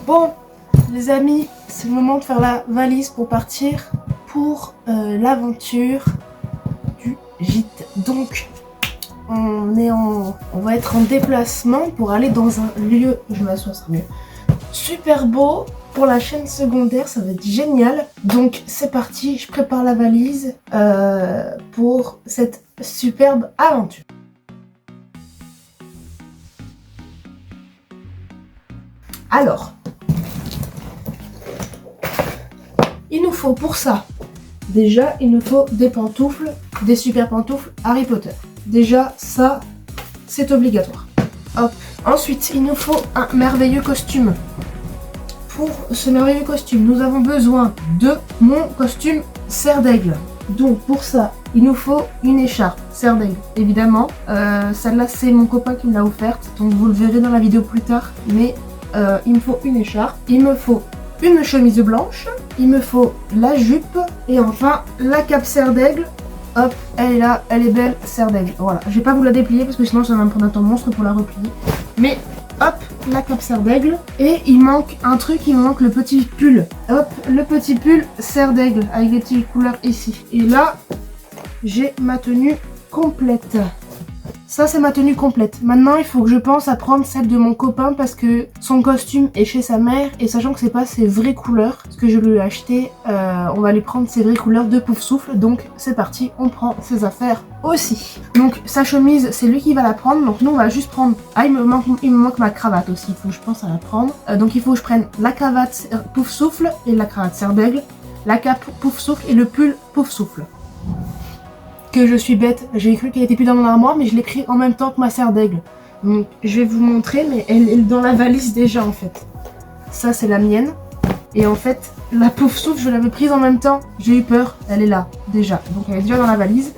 Bon, les amis, c'est le moment de faire la valise pour partir pour l'aventure du gîte. Donc, on va être en déplacement pour aller dans un lieu, je m'assois, ça sera mieux, super beau pour la chaîne secondaire, ça va être génial. Donc c'est parti, je prépare la valise pour cette superbe aventure. Alors, il nous faut pour ça, déjà il nous faut des pantoufles, des super pantoufles Harry Potter. Déjà ça, c'est obligatoire. Hop. Ensuite, il nous faut un merveilleux costume. Pour ce merveilleux costume, nous avons besoin de mon costume cerf d'aigle. Donc pour ça, il nous faut une écharpe cerf d'aigle, évidemment. Celle-là, c'est mon copain qui me l'a offerte, donc vous le verrez dans la vidéo plus tard. Mais il me faut une écharpe, il me faut une chemise blanche, il me faut la jupe et enfin la cape cerf d'aigle. Hop, elle est là, elle est belle, cerf d'aigle. Voilà, je vais pas vous la déplier parce que sinon ça va me prendre un temps monstre pour la replier. Mais hop, la cape cerf d'aigle. Et il manque un truc, il me manque le petit pull. Hop, le petit pull cerf d'aigle avec les petites couleurs ici. Et là, j'ai ma tenue complète. Ça, c'est ma tenue complète. Maintenant, il faut que je pense à prendre celle de mon copain parce que son costume est chez sa mère et sachant que c'est pas ses vraies couleurs, ce que je lui ai acheté, on va lui prendre ses vraies couleurs de pouf souffle. Donc, c'est parti, on prend ses affaires aussi. Donc, sa chemise, c'est lui qui va la prendre. Donc, nous, on va juste prendre... Ah, il me manque ma cravate aussi. Il faut que je pense à la prendre. Donc, il faut que je prenne la cravate pouf souffle et la cravate cerf d'aigle, la cape pouf souffle et le pull pouf souffle. Que je suis bête, j'ai cru qu'elle était plus dans mon armoire mais je l'ai pris en même temps que ma cerf d'aigle. Donc je vais vous montrer mais elle est dans la valise déjà en fait. Ça c'est la mienne. Et en fait la pouf souffle je l'avais prise en même temps, j'ai eu peur, elle est là déjà. Donc elle est déjà dans la valise,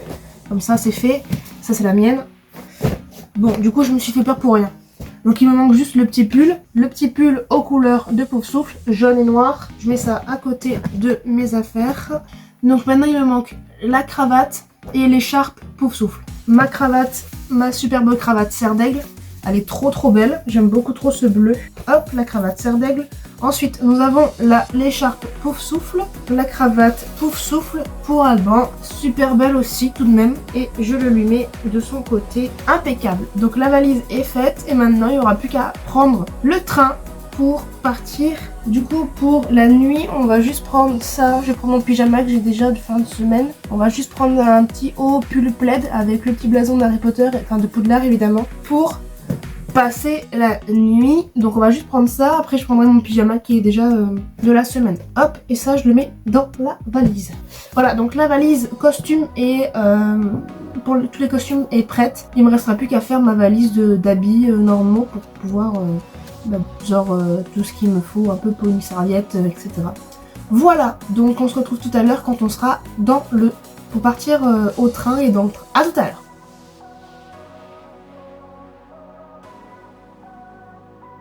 comme ça c'est fait. Ça c'est la mienne. Bon du coup je me suis fait peur pour rien. Donc il me manque juste le petit pull aux couleurs de pouf souffle, jaune et noir. Je mets ça à côté de mes affaires. Donc maintenant il me manque la cravate et l'écharpe pouf souffle. Ma cravate, ma superbe cravate cerf d'aigle, elle est trop belle, j'aime beaucoup trop ce bleu. Hop, la cravate cerf d'aigle. Ensuite, nous avons l'écharpe pouf souffle, la cravate pouf souffle pour Alban, super belle aussi tout de même. Et je le lui mets de son côté, impeccable. Donc la valise est faite et maintenant il n'y aura plus qu'à prendre le train pour partir. Du coup pour la nuit on va juste prendre ça, je vais prendre mon pyjama que j'ai déjà de fin de semaine. On va juste prendre un petit haut pull plaid avec le petit blason d'Harry Potter, enfin de Poudlard évidemment, pour passer la nuit. Donc on va juste prendre ça, après je prendrai mon pyjama qui est déjà de la semaine. Hop, et ça je le mets dans la valise. Voilà, donc la valise costume et pour tous les costumes est prête. Il me restera plus qu'à faire ma valise d'habits normaux pour pouvoir tout ce qu'il me faut, un peu pour une serviette, etc. Voilà, donc on se retrouve tout à l'heure quand on sera pour partir au train et dans le train. À tout à l'heure.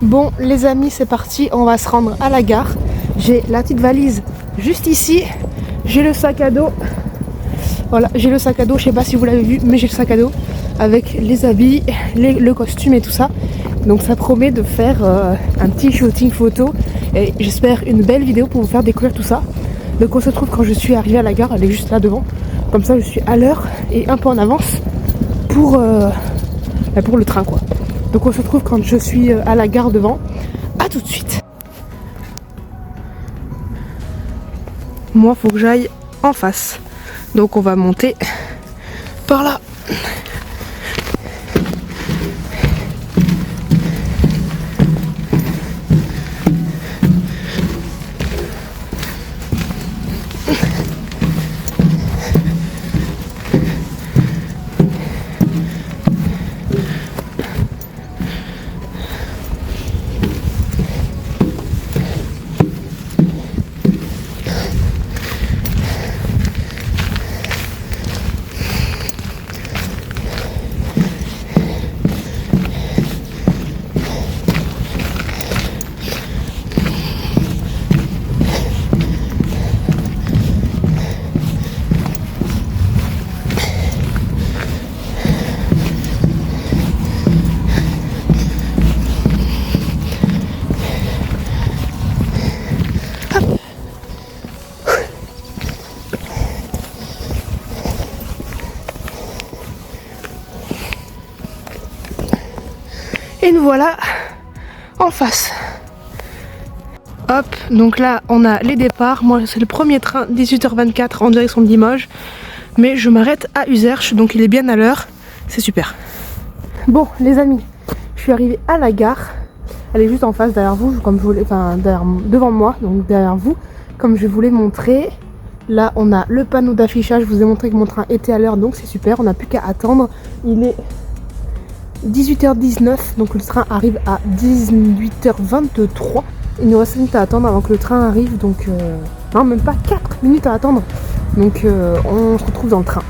Bon les amis, c'est parti, on va se rendre à la gare. J'ai la petite valise juste ici, j'ai le sac à dos. Voilà, j'ai le sac à dos, je sais pas si vous l'avez vu, mais j'ai le sac à dos avec les habits, le costume et tout ça. Donc ça promet de faire un petit shooting photo et j'espère une belle vidéo pour vous faire découvrir tout ça. Donc on se retrouve quand je suis arrivée à la gare, elle est juste là devant. Comme ça je suis à l'heure et un peu en avance pour le train quoi. Donc on se retrouve quand je suis à la gare devant. A tout de suite. Moi faut que j'aille en face. Donc on va monter par là. Et nous voilà en face. Hop, donc là on a les départs. Moi c'est le premier train 18h24 en direction de Limoges. Mais je m'arrête à Uzerche, donc il est bien à l'heure. C'est super. Bon les amis, je suis arrivée à la gare. Elle est juste en face derrière vous, comme je voulais, enfin devant moi, donc derrière vous, comme je voulais montrer. Là on a le panneau d'affichage, je vous ai montré que mon train était à l'heure, donc c'est super, on n'a plus qu'à attendre. Il est 18h19, donc le train arrive à 18h23. Il nous reste 5 minutes à attendre avant que le train arrive, donc non, même pas 4 minutes à attendre. Donc on se retrouve dans le train.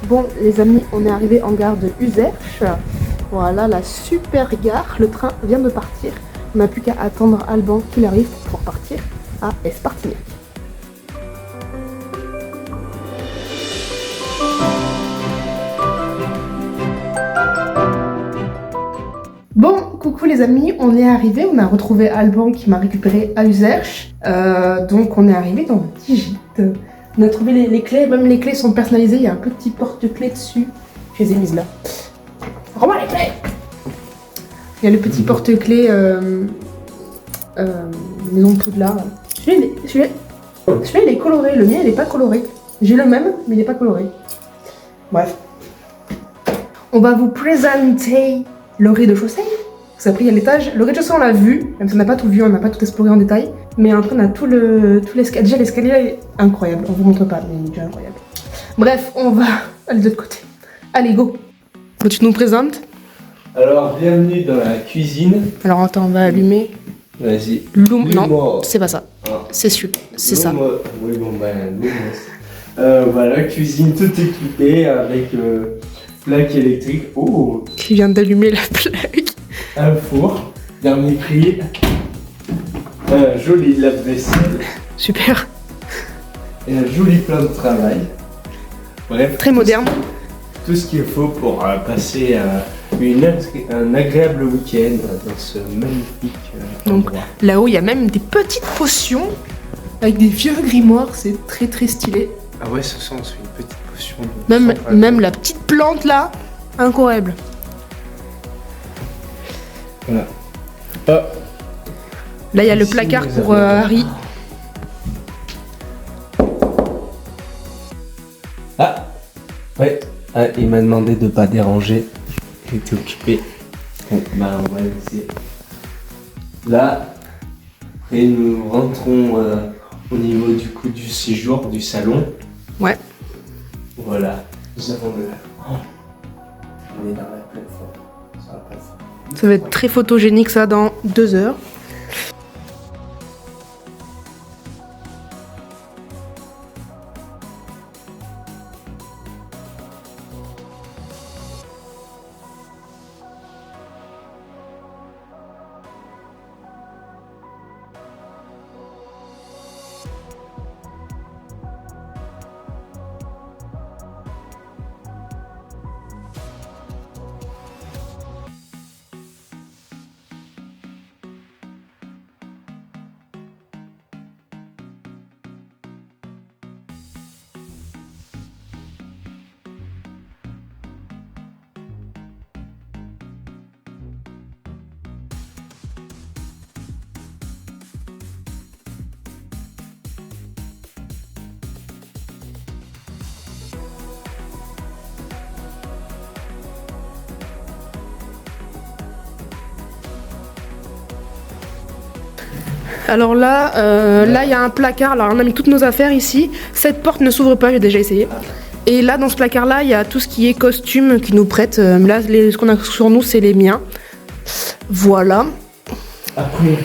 Bon les amis, on est arrivé en gare de Uzerche. Voilà la super gare, le train vient de partir. On n'a plus qu'à attendre Alban qu'il arrive pour pouvoir partir à Espartignac. Bon, coucou les amis, on est arrivé, on a retrouvé Alban qui m'a récupéré à Uzerche. Donc on est arrivé dans le petit gîte. On a trouvé les clés, même les clés sont personnalisées, il y a un petit porte-clés dessus. Je les ai mises là. Rends-moi les clés! Il y a le petit porte-clés Maison de Poudlard. Celui-là il est coloré, le mien il est pas coloré. J'ai le même, mais il est pas coloré. Bref. On va vous présenter le rez-de-chaussée. Parce qu'après il y a l'étage. Le rez-de-chaussée on l'a vu, même si on n'a pas tout vu, on n'a pas tout exploré en détail. Mais après on a tout l'escalier. Déjà l'escalier est incroyable, on vous montre pas, mais il est déjà incroyable. Bref, on va aller de l'autre côté. Allez, go. Donc, tu nous présentes? Alors, bienvenue dans la cuisine. Alors attends, on va allumer. Vas-y. Non, c'est pas ça. Ah. C'est ça. Oui, bon, ben, voilà, cuisine toute équipée avec plaque électrique. Oh, Qui vient d'allumer la plaque. un four, dernier cri. Joli lave-vaisselle. Super. Et un joli plan de travail. Bref. Très moderne. Tout ce qu'il faut pour passer un agréable week-end dans ce magnifique Donc endroit. là-haut, il y a même des petites potions avec des vieux grimoires. C'est très très stylé. Ah ouais, ce sent, c'est une petite potion. De Même la petite plante là, incroyable. Voilà. Là, il y a le Ici, placard nous pour avons- Harry. Ah ouais, ah, il m'a demandé de pas déranger. Il était occupé. Bon, bah on va laisser. Là, et nous rentrons au niveau du coup du séjour du salon. Ouais. Voilà, nous avons le. Oh. On est dans la plateforme. Sur la plateforme. Ça va être très photogénique ça dans 2 heures. Alors là, il y a un placard. Alors on a mis toutes nos affaires ici. Cette porte ne s'ouvre pas, j'ai déjà essayé. Et là, dans ce placard-là, il y a tout ce qui est costume qui nous prête. Là, ce qu'on a sur nous, c'est les miens. Voilà. Après,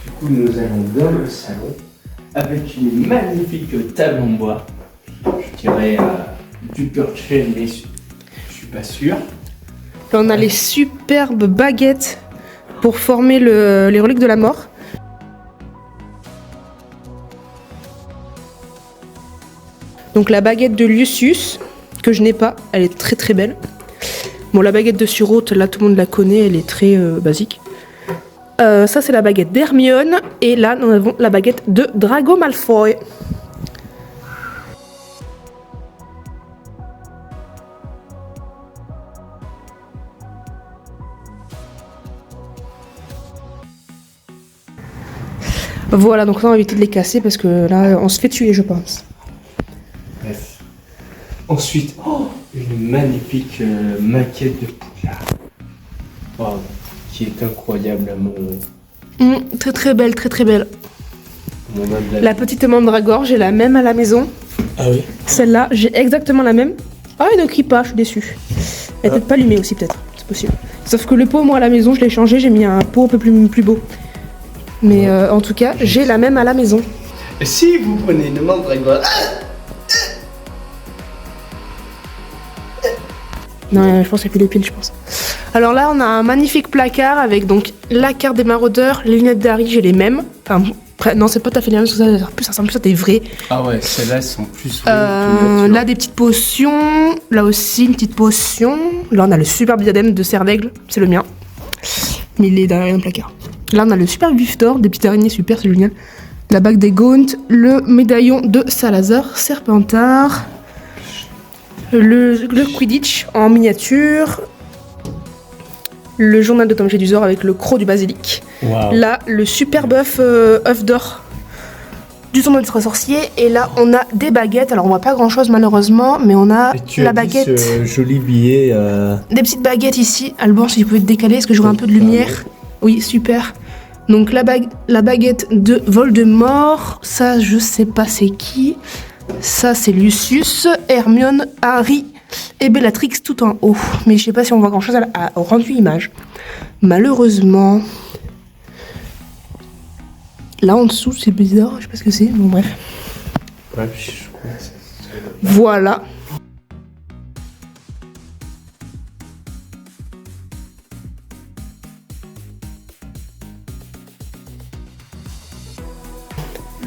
du coup, nous allons dans le salon avec une magnifique table en bois. Je dirais du Percher, mais je suis pas sûr. Là, on a les superbes baguettes pour former les reliques de la mort. Donc la baguette de Lucius, que je n'ai pas, elle est très très belle. Bon, la baguette de Surhaute, là tout le monde la connaît, elle est très basique. Ça c'est la baguette d'Hermione, et là nous avons la baguette de Drago Malfoy. Voilà, donc là on va éviter de les casser parce que là on se fait tuer, je pense. Bref. Ensuite, une magnifique maquette de Poudlard. Wow, qui est incroyable à mon... Très très belle, très très belle. mon humble avis. La petite mandragore, j'ai la même à la maison. Ah oui. Celle-là, j'ai exactement la même. Ah, elle ne crie pas, je suis déçue. Elle est peut-être pas allumée aussi, peut-être. C'est possible. Sauf que le pot, moi, à la maison, je l'ai changé. J'ai mis un pot un peu plus beau. Mais en tout cas, j'ai la même à la maison. Si vous prenez une mandragore... Non, je pense qu'il n'y a plus les piles, je pense. Alors là, on a un magnifique placard avec donc la carte des maraudeurs, les lunettes d'Harry, j'ai les mêmes. Enfin, non, c'est pas tout à fait les mêmes, ça ressemble plus à des vrais. Ah ouais, celles-là sont plus... Là, des petites potions. Là aussi, une petite potion. Là, on a le superbe diadème de Serre d'Aigle, c'est le mien. Mais il est derrière un placard. Là, on a le superbe vif d'or, des petites araignées super, c'est génial. La bague des Gaunt, le médaillon de Salazar, Serpentard. Le Quidditch en miniature, le journal de Tom Jedusor avec le croc du basilic. Wow. Là, le super œuf d'or du tournoi des trois sorciers. Et là, on a des baguettes. Alors, on voit pas grand chose malheureusement, mais on a la baguette. Ce joli billet. Des petites baguettes ici. Alban, si vous pouvez te décaler, est-ce que j'aurai un peu de lumière? Oui, super. Donc, la baguette de Voldemort. Ça, je sais pas c'est qui. Ça, c'est Lucius, Hermione, Harry et Bellatrix tout en haut. Mais je sais pas si on voit grand chose au rendu image. Malheureusement. Là en dessous, c'est bizarre, je sais pas ce que c'est. Bon, bref. Ouais, je crois que c'est... Voilà.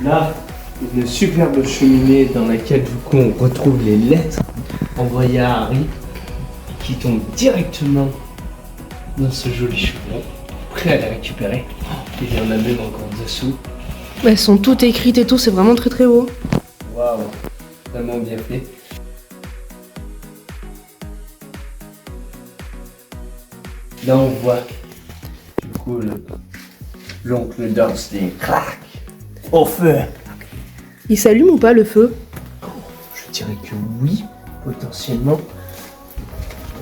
Là, une superbe cheminée dans laquelle du coup on retrouve les lettres envoyées à Harry qui tombent directement dans ce joli chaudron, prêt à les récupérer. Et il y en a même encore dessous. Elles sont toutes écrites et tout, c'est vraiment très très beau. Waouh, vraiment bien fait. Là on voit du coup l'oncle Dursley crac au feu. Il s'allume ou pas le feu? Je dirais que oui, potentiellement.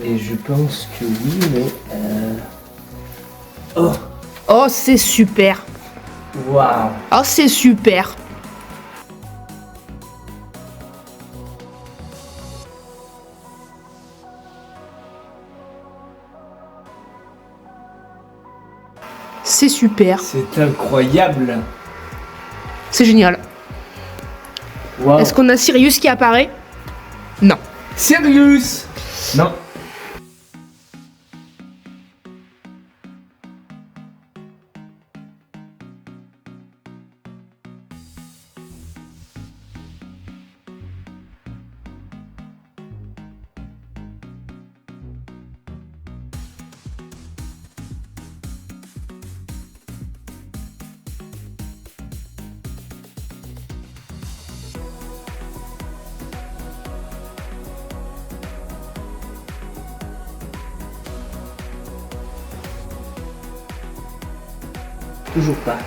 Et je pense que oui, mais... Oh, c'est super. Waouh. Oh, c'est super. C'est super. C'est incroyable. C'est génial. Wow. Est-ce qu'on a Sirius qui apparaît? Non. Sirius? Non. Toujours pas.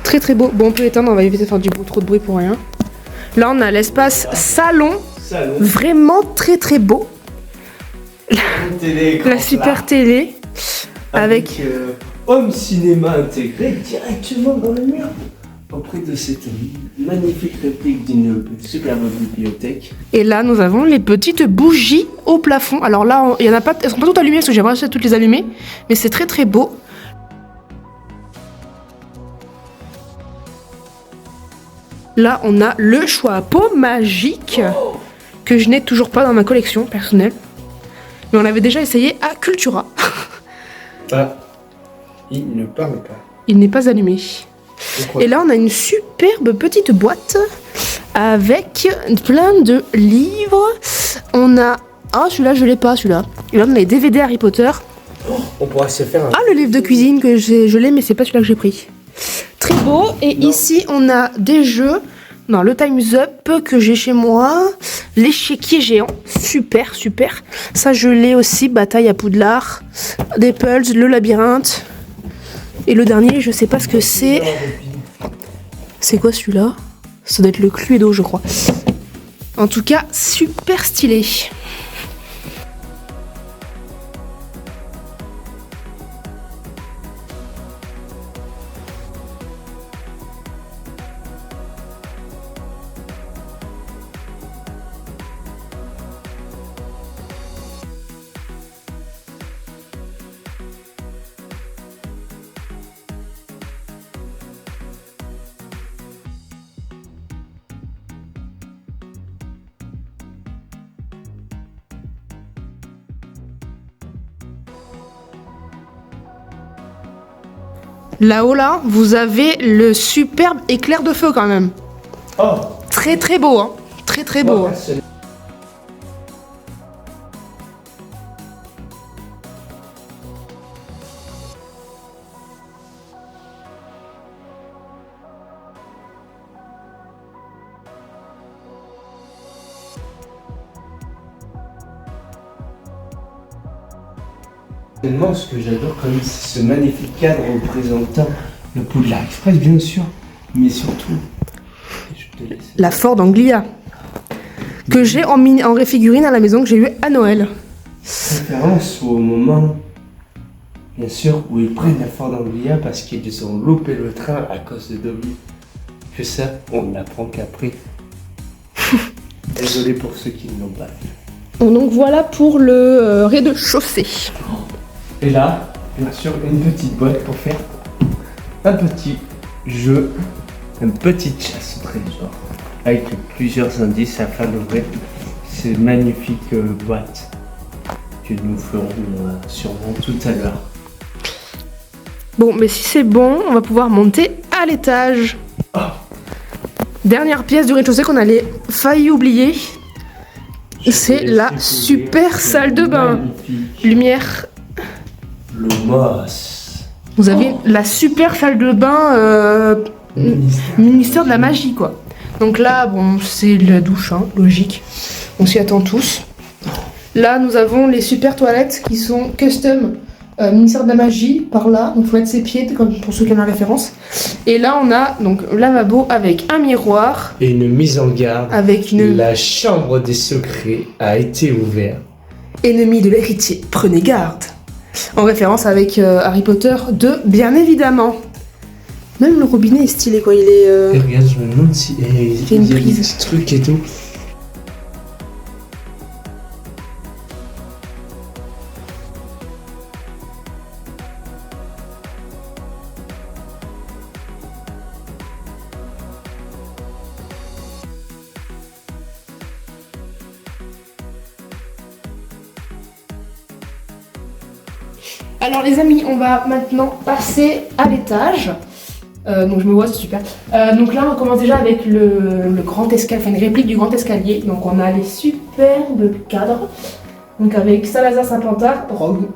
Très très beau. Bon, on peut éteindre, on va éviter de faire trop de bruit pour rien. Là, on a l'espace salon. Salon. Vraiment très très beau. Télé, La super télé. Avec home cinéma intégré directement dans le mur. Auprès de cette magnifique réplique d'une superbe bibliothèque. Et là, nous avons les petites bougies au plafond. Alors là, il y en a pas, elles sont pas toutes allumées parce que j'aimerais toutes les allumer, mais c'est très très beau. Là, on a le choix à peau magique que je n'ai toujours pas dans ma collection personnelle. Mais on l'avait déjà essayé à Cultura. Ah, il ne parle pas. Il n'est pas allumé. Et là, on a une superbe petite boîte avec plein de livres. On a... Ah, celui-là, je l'ai pas, celui-là. Et là, on a les DVD Harry Potter. On pourra se faire un... Ah, le livre de cuisine que je l'ai, mais c'est pas celui-là que j'ai pris. Très beau. Et non. Ici, on a des jeux. Non, le Time's Up que j'ai chez moi. L'échiquier géant. Super, super. Ça, je l'ai aussi. Bataille à Poudlard. Des Pulse, le labyrinthe. Et le dernier, je sais pas ce que c'est. C'est quoi celui-là? Ça doit être le Cluedo, je crois. En tout cas, super stylé. Là-haut, là, vous avez le superbe éclair de feu quand même. Oh. Très très beau, hein. Très très beau. Hein. Ce que j'adore quand même, c'est ce magnifique cadre représentant le Poudlard Express, bien sûr, mais surtout, je te laisse... la Ford Anglia, que j'ai en réfigurine à la maison, que j'ai eu à Noël. Référence au moment, bien sûr, où ils prennent la Ford Anglia parce qu'ils ont loupé le train à cause de Dobby. Que ça, on ne l'apprend qu'après. Désolé pour ceux qui ne l'ont pas fait. Donc voilà pour le rez-de-chaussée. Et là, bien sûr, une petite boîte pour faire un petit jeu, une petite chasse au trésor, avec plusieurs indices afin d'ouvrir ces magnifiques boîtes que nous ferons sûrement tout à l'heure. Bon, mais si c'est bon, on va pouvoir monter à l'étage. Oh. Dernière pièce du rez-de-chaussée qu'on allait failli oublier. C'est la super salle de bain. Magnifique. Lumière. Lumos. Vous avez la super salle de bain ministère de la magie, quoi. Donc là, bon, c'est la douche, hein, logique. On s'y attend tous. Là, nous avons les super toilettes qui sont custom ministère de la magie, par là. Donc, il faut mettre ses pieds, comme pour ceux qui ont la référence. Et là, on a donc lavabo avec un miroir. Et une mise en garde. Avec une... La chambre des secrets a été ouverte. Ennemi de l'héritier, prenez garde. En référence avec Harry Potter 2, bien évidemment. Même le robinet est stylé, quoi. Il est... Et regarde, je me demande si... il y a une prise. Ce truc et tout. Alors les amis, on va maintenant passer à l'étage. Donc je me vois, c'est super. Donc là, on commence déjà avec le grand escalier, enfin une réplique du grand escalier. Donc on a les superbes cadres. Donc avec Salazar Saint-Pantard, Rogue,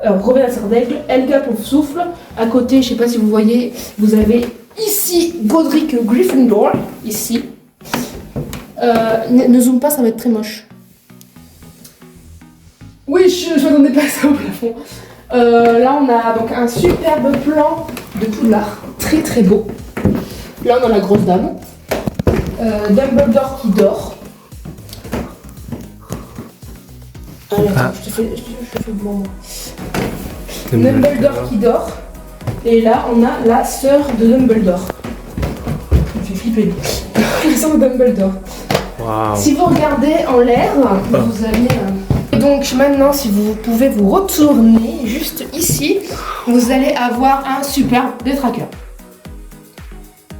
Robert Sardaigle, Helga Poufsouffle. À côté, je sais pas si vous voyez, vous avez ici Godric Gryffindor, ici. Ne zoome pas, ça va être très moche. Oui, je m'attendais pas à ça au plafond. Là, on a donc un superbe plan de Poudlard, très très beau. Là, on a la grosse dame. Dumbledore qui dort. Allez, attends, je te fais blanc, moi. Dumbledore qui dort. Et là, on a la sœur de Dumbledore. Ça me fait flipper. La sœur de Dumbledore. Waouh. Si vous regardez en l'air, vous allez... Et donc maintenant, si vous pouvez vous retourner juste ici, vous allez avoir un superbe détraqueur.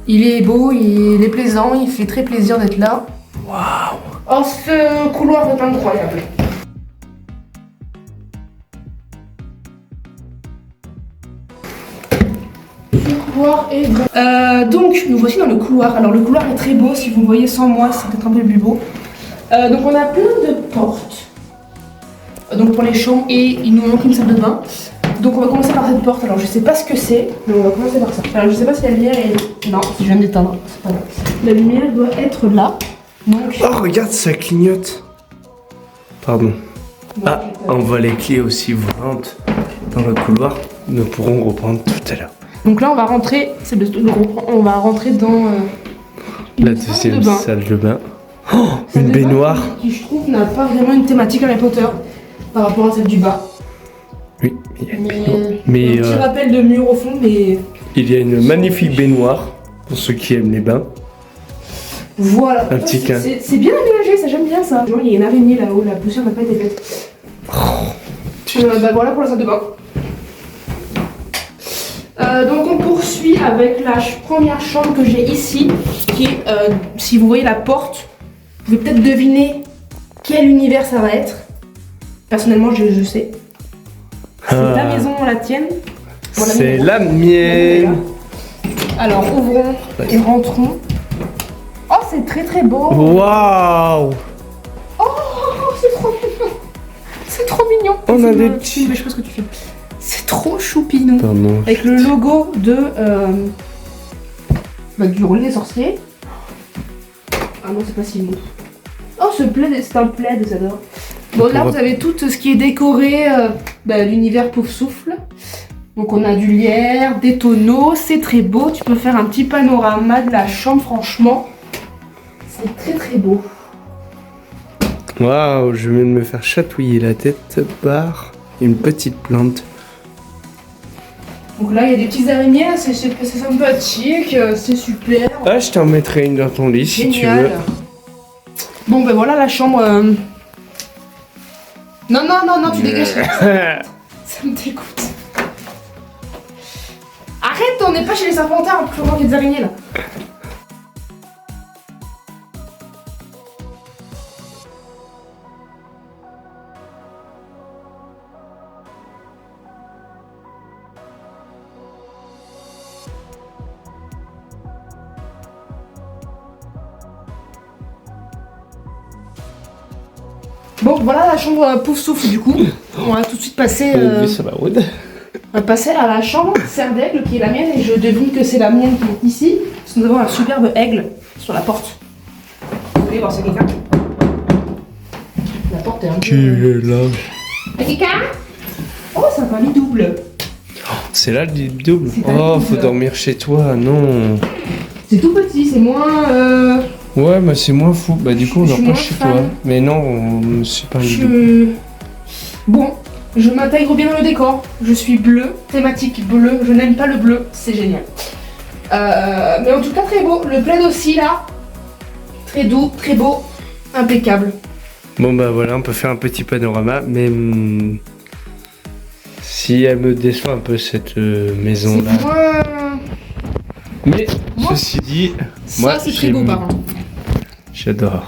Il est beau, il est plaisant, il fait très plaisir d'être là. Waouh. Oh, ce couloir est incroyable. Ce couloir est bon. Donc, nous voici dans le couloir. Alors, le couloir est très beau. Si vous le voyez sans moi, c'est peut-être un peu plus beau. Donc, on a plein de portes. Donc, pour les chambres, et il nous manque une salle de bain. Donc, on va commencer par cette porte. Alors, je sais pas ce que c'est, mais on va commencer par ça. Alors, je sais pas si la lumière est... Non, si je viens d'éteindre, c'est pas grave. La lumière doit être là. Donc... Oh, regarde, ça clignote. Pardon. Ah, on voit les clés aussi volantes dans le couloir. Nous pourrons reprendre tout à l'heure. Donc là, on va rentrer, on va rentrer dans la deuxième salle de bain. Oh, une baignoire. Qui, je trouve, n'a pas vraiment une thématique Harry Potter par rapport à celle du bas. Oui, il y a une baignoire. Mais un petit rappel de mur au fond, mais... Il y a une magnifique baignoire pour ceux qui aiment les bains. Voilà. Un petit cas. C'est bien aménagé, ça j'aime bien ça. Genre, il y a une araignée là-haut, la poussière n'a pas été faite. Bah voilà pour la salle de bain. Donc on poursuit avec la première chambre que j'ai ici, qui est, si vous voyez la porte, vous pouvez peut-être deviner quel univers ça va être. Personnellement, je sais. C'est ta maison, la tienne. Bon, c'est la mienne. Alors ouvrons et rentrons. Oh, c'est très très beau. Waouh. Oh, c'est trop mignon. C'est trop mignon. On a des petits... Mais je sais pas ce que tu fais. C'est trop choupinou. Pardon. Avec le logo de du relais des sorciers. Ah non, c'est pas si bon. Oh, ce plaid, c'est un plaid, j'adore. Bon, là, vous avez tout ce qui est décoré, l'univers Poufsouffle. Donc, on a du lierre, des tonneaux, c'est très beau. Tu peux faire un petit panorama de la chambre, franchement. C'est très très beau. Waouh, je viens de me faire chatouiller la tête par une petite plante. Donc là, il y a des petites araignées, c'est sympathique, c'est super. Ah, je t'en mettrai une dans ton lit si tu veux. Bon, ben voilà la chambre. Non, tu dégages. Ça me dégoûte. Arrête, on n'est pas chez les serpentards, en plus il y a des araignées là. Bon, voilà la chambre Poufsouffle du coup. On va tout de suite passer. On va passer à la chambre Serre d'Aigle qui est la mienne et je devine que c'est la mienne qui est ici. Parce que nous avons un superbe aigle sur la porte. Vous voulez voir c'est quelqu'un? La porte est un peu... Qui est là? Quelqu'un? Oh, c'est un lit double. C'est là le lit double? Oh, faut dormir chez toi, non. C'est tout petit, c'est moins... Ouais, bah c'est moins fou. Bah du coup, on dort pas chez toi. Mais non, c'est pas un lit double. Bon, je m'intègre bien dans le décor. Je suis bleu, thématique bleu. Je n'aime pas le bleu, c'est génial. Mais en tout cas, très beau. Le plaid aussi, là. Très doux, très beau, impeccable. Bon bah voilà, on peut faire un petit panorama, mais si elle me déçoit un peu cette maison là. Mais ceci dit, moi c'est très beau par contre. J'adore.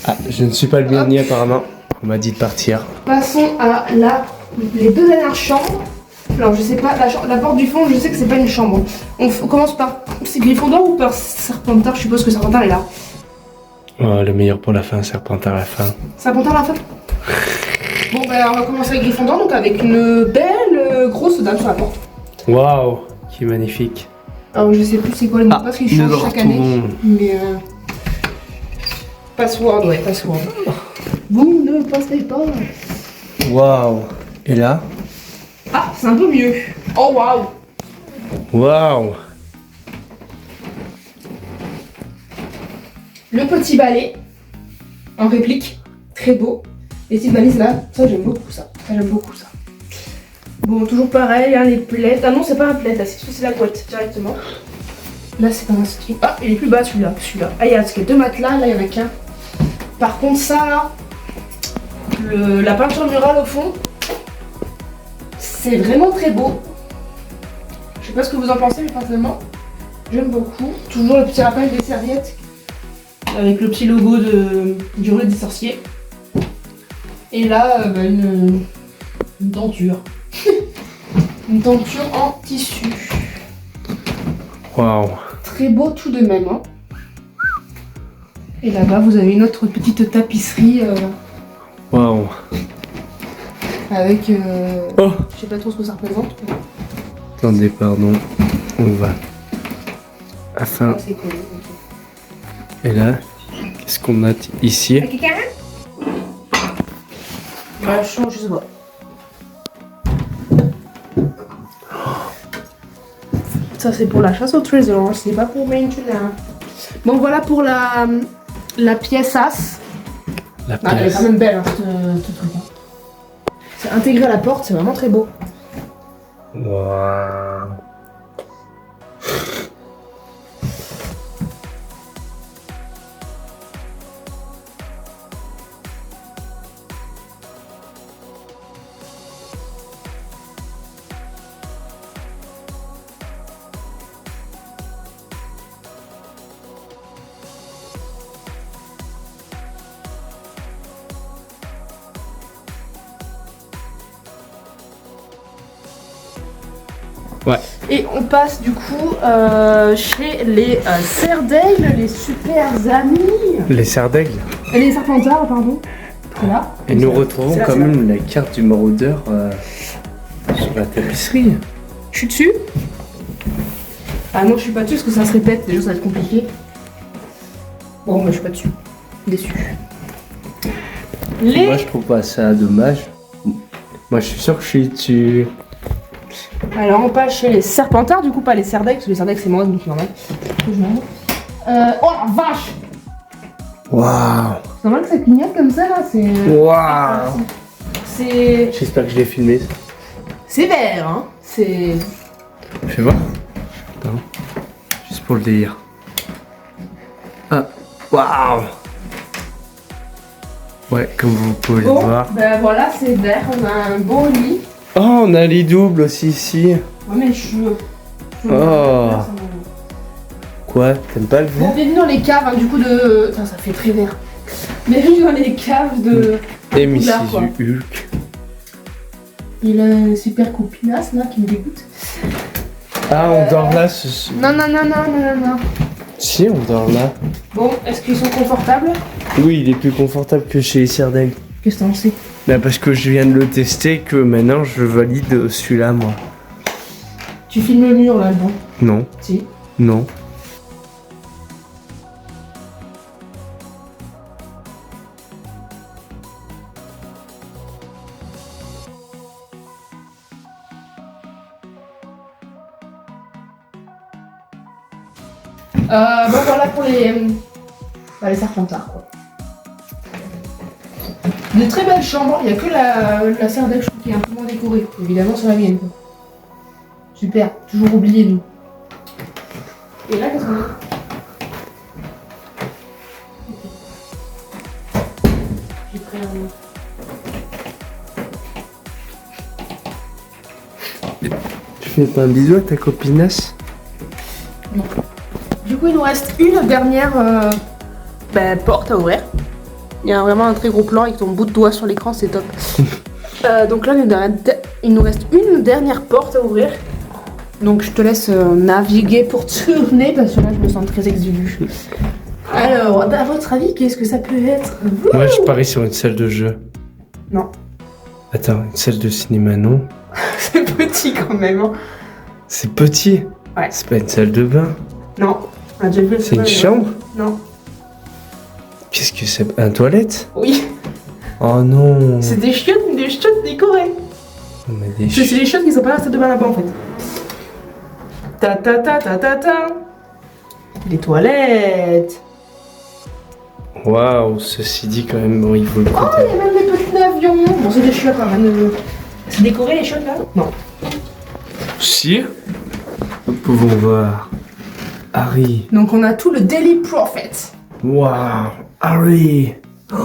Ah, je ne suis pas le bienvenu apparemment. On m'a dit de partir. Passons à les deux dernières chambres. Alors je sais pas, la porte du fond, je sais que c'est pas une chambre. On commence par... C'est Gryffondor ou par Serpentard? Je suppose que Serpentard est là. Oh, le meilleur pour la fin, Serpentard à la fin. Serpentard à la fin. Bon ben on va commencer avec Gryffondor, donc avec une belle grosse dame sur la porte. Waouh, qui magnifique. Alors je sais plus c'est quoi le mot de passe qui change chaque année. Mais Password, ouais, password. Vous ne passerez pas. Waouh. Et là? Ah, c'est un peu mieux. Oh, waouh. Waouh. Le petit balai en réplique, très beau. Les petites valises là, ça j'aime beaucoup ça. J'aime beaucoup ça. Bon, toujours pareil, hein, les plaids. Ah non, c'est pas un plaid là, c'est la couette directement. Là, c'est un string. Ah, il est plus bas celui-là. Ah, il y a deux matelas, là, il y en a qu'un. Par contre, ça là, la peinture murale au fond, c'est vraiment très beau. Je sais pas ce que vous en pensez, mais personnellement, j'aime beaucoup. Toujours le petit rappel des serviettes avec le petit logo du relais des sorciers. Et là, une denture. Une denture en tissu. Waouh. Très beau tout de même. Hein. Et là-bas, vous avez une autre petite tapisserie. Waouh. Avec. Oh. Je sais pas trop ce que ça représente. Mais... Attendez, pardon. On va. Afin. c'est cool. Et là, qu'est-ce qu'on a ici? Quelqu'un? Bah, je sais pas. Ça, c'est pour la chasse au trésor, c'est pas pour maintenant. Bon, voilà pour la pièce as. La Ah, elle est pièce. quand même belle, hein, ce truc. Hein. C'est intégré à la porte, c'est vraiment très beau. Waouh. Ouais. Et on passe du coup chez les Serdaigle, les super amis. Les Serdaigle. Les Serpentards, pardon. Voilà. Et nous retrouvons là, quand c'est même la carte du maraudeur sur la tapisserie. Je suis dessus. Ah non, je suis pas dessus parce que ça se répète, déjà ça va être compliqué. Bon, bah je suis pas dessus. Déçu. Moi, je trouve pas ça dommage. Moi, je suis sûr que je suis dessus. Alors on passe chez les Serpentards, du coup pas les Serdaigle, parce que les Serdaigle c'est moi, donc c'est normal. Oh la vache! Waouh. C'est normal que ça clignote comme ça là, c'est... Waouh. C'est... J'espère que je l'ai filmé. C'est vert, hein. C'est... Fais voir. Attends. Juste pour le délire. Ah. Waouh. Ouais, comme vous pouvez le Bon, voir. ben voilà, c'est vert, on a un beau lit. Oh, on a les doubles aussi ici. Ouais, mais je Oh. Quoi? T'aimes pas le Bon, vert? bienvenue dans les caves, hein, du coup de... Putain, ça fait très vert. Bienvenue dans les caves de... Et Mrs. Là, quoi. Hulk. Il a une super copinasse là qui me dégoûte. Ah, on dort là ce... Non, non, non, non, non, non, non. Si, on dort là. Bon, est-ce qu'ils sont confortables? Oui, il est plus confortable que chez les Serdaigle. Qu'est-ce que t'en sais? Bah parce que je viens de le tester que maintenant je valide celui-là moi. Tu filmes le mur là, non? Non, Si. non. Bon, voilà pour les Serpentards quoi. Des très belles chambres, il n'y a que la Serdaigle, je trouve, qui est un peu moins décorée. Évidemment, c'est la mienne quoi. Super, toujours oublié nous. Et là, qu'est-ce qu'on a? J'ai pris un... Tu fais pas un bisou à ta copinasse? Non. Du coup, il nous reste une dernière porte à ouvrir. Il y a vraiment un très gros plan avec ton bout de doigt sur l'écran, c'est top. Donc là, il nous reste une dernière porte à ouvrir. Donc je te laisse naviguer pour tourner parce que là, je me sens très exiguë. Alors, à votre avis, qu'est-ce que ça peut être? Moi je parie sur une salle de jeu. Non. Attends, une salle de cinéma non? C'est petit quand même. Hein. C'est petit. Ouais. C'est pas une salle de bain. Non. On a déjà vu le C'est une cinéma, chambre? Non. Qu'est-ce que c'est? Un toilette? Oui. Oh non. C'est des chiottes décorées. Mais des C'est les chiottes qui sont pas restées demain là-bas en fait. Ta ta ta ta ta ta. Les toilettes. Waouh, ceci dit quand même, bon, il faut le Oh, côté. il y a même des petits avions. Bon, c'est des chiottes quand même. C'est décoré les chiottes là? Non. Si, nous pouvons voir Harry. Donc on a tout le Daily Prophet. Waouh, Harry. Oh,